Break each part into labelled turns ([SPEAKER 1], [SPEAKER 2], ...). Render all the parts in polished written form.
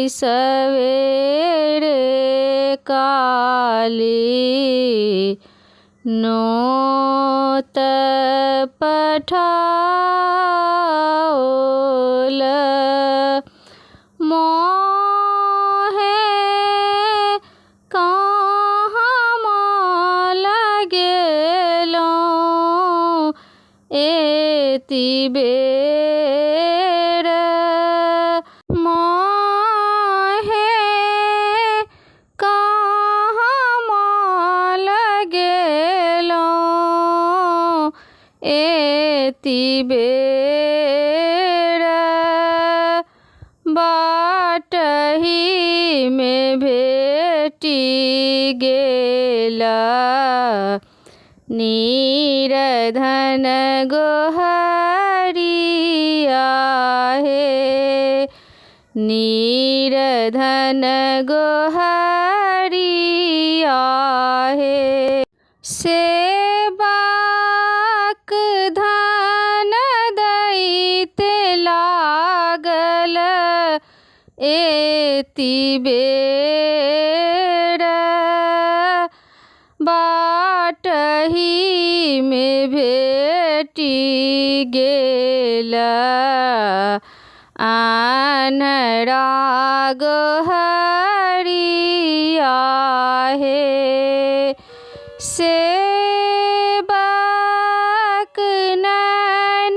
[SPEAKER 1] सवेरे काली नोत पठाओल मोहे कहाँ लगेलो एति बेर मोहे कहाँ लगेलो एति बेर बाटही में भेटी गेला नीरधन गोहरिया हे नीरधन गोहरिया हे सेबाक धन दैते लागल एति बेर बाटही में भेटी गेला आन्हरा गोहरिया हे सेबाक नैन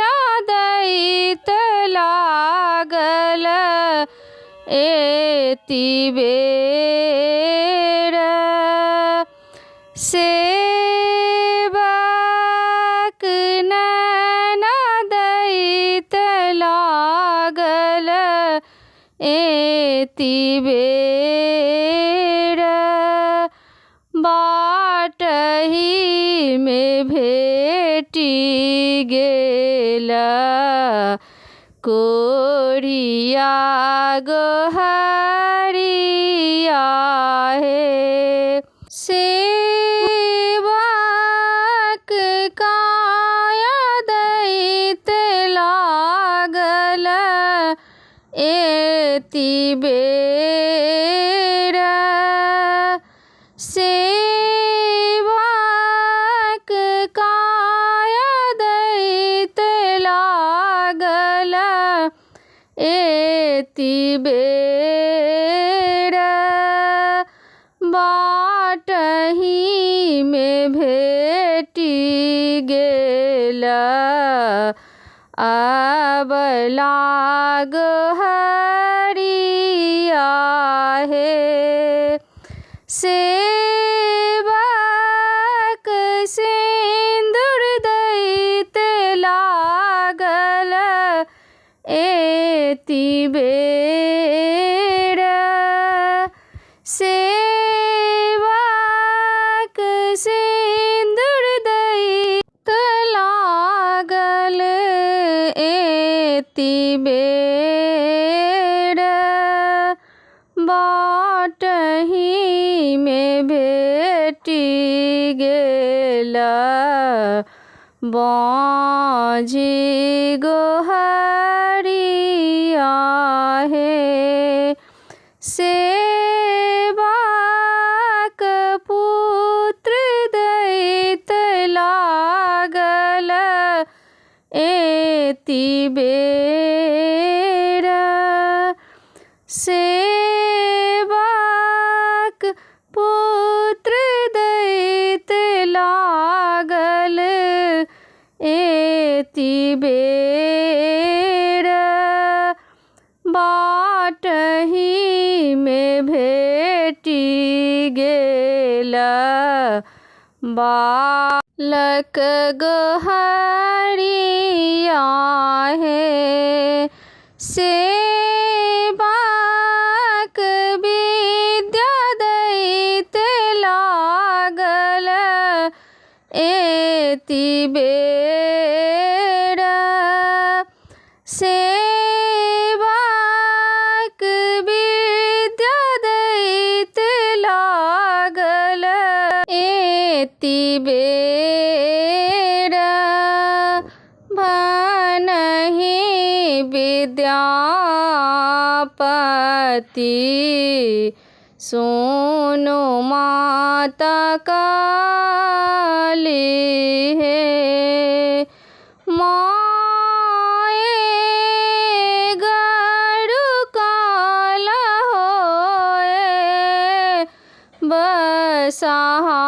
[SPEAKER 1] दैत लागल एति बेर सेबाक नैन दैत लागल एति बेर बाटही में भेटी गेला कोढ़िया गोहरिया हे सेबाक काया दैत लागल एति बेर सेबाक काया दैत लागल एति बेर बाटही में भेटी गेला आबला गोहरिया हे सेबाक सिंदूर दैत लागल एति बेर सेबाक सिंदूर दैत लागल एति बेर बाटही में भेटी गेला बाँझी गोहरिया हे सेबाक पुत्र दैत लागल एति बेर सेबाक पुत्र दैत लागल एति बेर बाटही में भेटी गेला बालक गोहरिया हे सेबाक विद्या दैत लागल एति बेर सेबाक विद्या दैत लागल एति बेर भनहि विद्या पति सुनो माता काली है माए गरु काला होए बसहा